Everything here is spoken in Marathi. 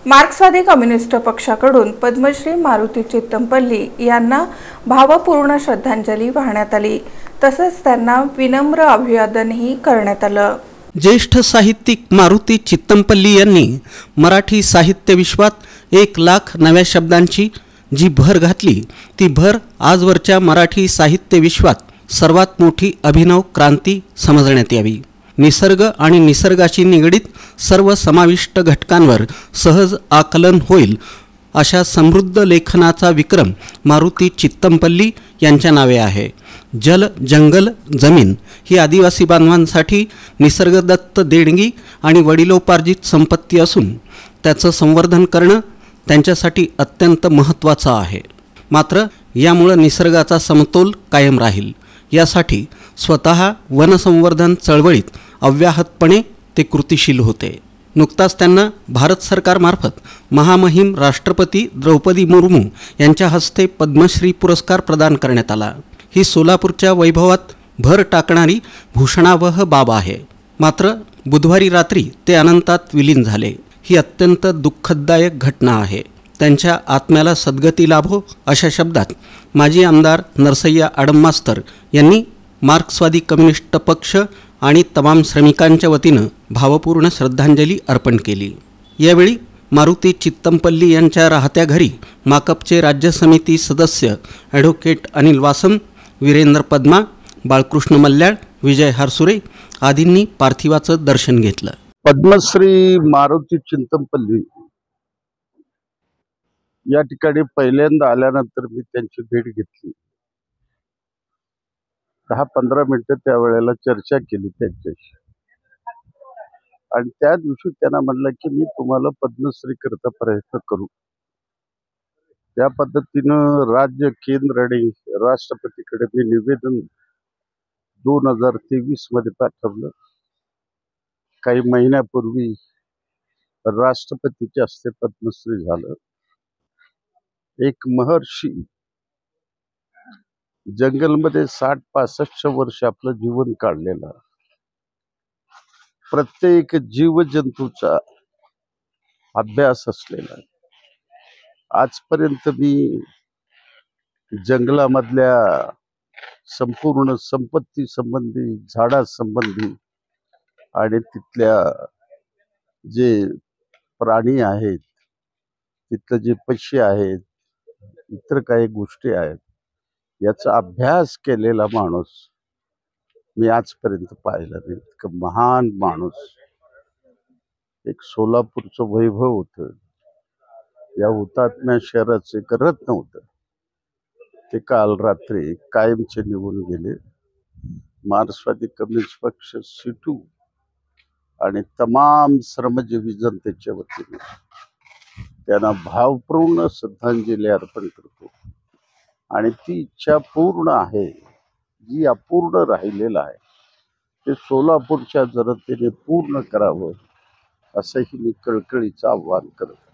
मार्क्सवादी कम्युनिस्ट पक्षाकडून पद्मश्री मारुती चित्तमपल्ली यांना भावपूर्ण श्रद्धांजली वाहण्यात आली। तसेच त्यांना विनम्र अभिवादनही करण्यात आलं। ज्येष्ठ साहित्यिक मारुती चित्तमपल्ली यांनी मराठी साहित्य विश्वात 1 लाख नव्या शब्दांची जी भर घातली ती भर आजवरच्या मराठी साहित्य विश्वात सर्वात मोठी अभिनव क्रांती समजण्यात यावी। निसर्ग आणि निसर्गाशी निगडित सर्व समाविष्ट घटकांवर सहज आकलन होईल अशा समृद्ध लेखनाचा विक्रम मारुती चित्तमपल्ली यांच्या नावे आहे। जल, जंगल, जमीन ही आदिवासी बांधवांसाठी निसर्गदत्त देणगी आणि वडिलोपार्जित संपत्ती असून त्याचं संवर्धन करणं त्यांच्यासाठी अत्यंत महत्त्वाचं आहे। मात्र यामुळे निसर्गाचा समतोल कायम राहील यासाठी स्वतः वनसंवर्धन चळवळीत अव्याहतपणे ते कृतिशील होते। नुकताच त्यांना भारत सरकारमार्फत महामहिम राष्ट्रपती द्रौपदी मुर्मू यांच्या हस्ते पद्मश्री पुरस्कार प्रदान करण्यात आला। ही सोलापूरच्या वैभवात भर टाकणारी भूषणावह बाब आहे। मात्र बुधवारी रात्री ते अनंतात विलीन झाले। ही अत्यंत दुःखदायक घटना आहे। त्यांच्या आत्म्याला सद्गती लाभो अशा शब्दात माजी आमदार नरसय्या आडममास्तर यांनी मार्क्सवादी कम्युनिस्ट पक्ष आणि तमाम श्रमिकांच्या वतीनं भावपूर्ण श्रद्धांजली अर्पण केली। यावेळी मारुती चित्तमपल्ली यांच्या राहत्या घरी माकपचे राज्य समिती सदस्य ॲडव्होकेट अनिल वासम, वीरेंद्र पद्मा, बाळकृष्ण मल्ल्याळ, विजय हारसुरे आदींनी पार्थिवाचं दर्शन घेतलं। पद्मश्री मारुती चित्तमपल्ली या ठिकाणी पहिल्यांदा आल्यानंतर मी त्यांची भेट घेतली। 10-15 मिनिटं त्यावेळेला चर्चा केली त्यांच्याशी आणि त्या दिवशी त्यांना म्हणलं की मी तुम्हाला पद्मश्री करता प्रयत्न करू। त्या पद्धतीनं राज्य, केंद्र आणि राष्ट्रपतीकडे मी निवेदन 2023 मध्ये पाठवलं। काही महिन्यापूर्वी राष्ट्रपतीच्या हस्ते पद्मश्री झालं। एक महर्षी जंगलमध्ये 60-65 वर्ष आपलं जीवन काढलेला, प्रत्येक जीवजंतूचा अभ्यास असलेला, आजपर्यंत मी जंगलामधल्या संपूर्ण संपत्ती संबंधी, झाडासंबंधी आणि तिथल्या जे प्राणी आहेत, तिथलं जे पक्षी आहेत, इतर काही गोष्टी आहेत, याचा अभ्यास केलेला माणूस मी आजपर्यंत पाहिला नाही। इतकं महान माणूस, एक सोलापूरचं वैभव होतं, या हुतात्म्या शहराचं एक रत्न होतं, ते काल रात्री कायमचे निघून गेले। मार्क्सवादी कम्युनिस्ट पक्ष सिटू आणि तमाम श्रमजीवी जनतेच्या वतीने त्यांना भावपूर्ण श्रद्धांजली अर्पण करतो आणि ती इच्छा पूर्ण आहे जी अपूर्ण राहिलेलं आहे ते सोलापूरच्या जनतेने पूर्ण करावं असंही मी कळकळीचं आव्हान करतो।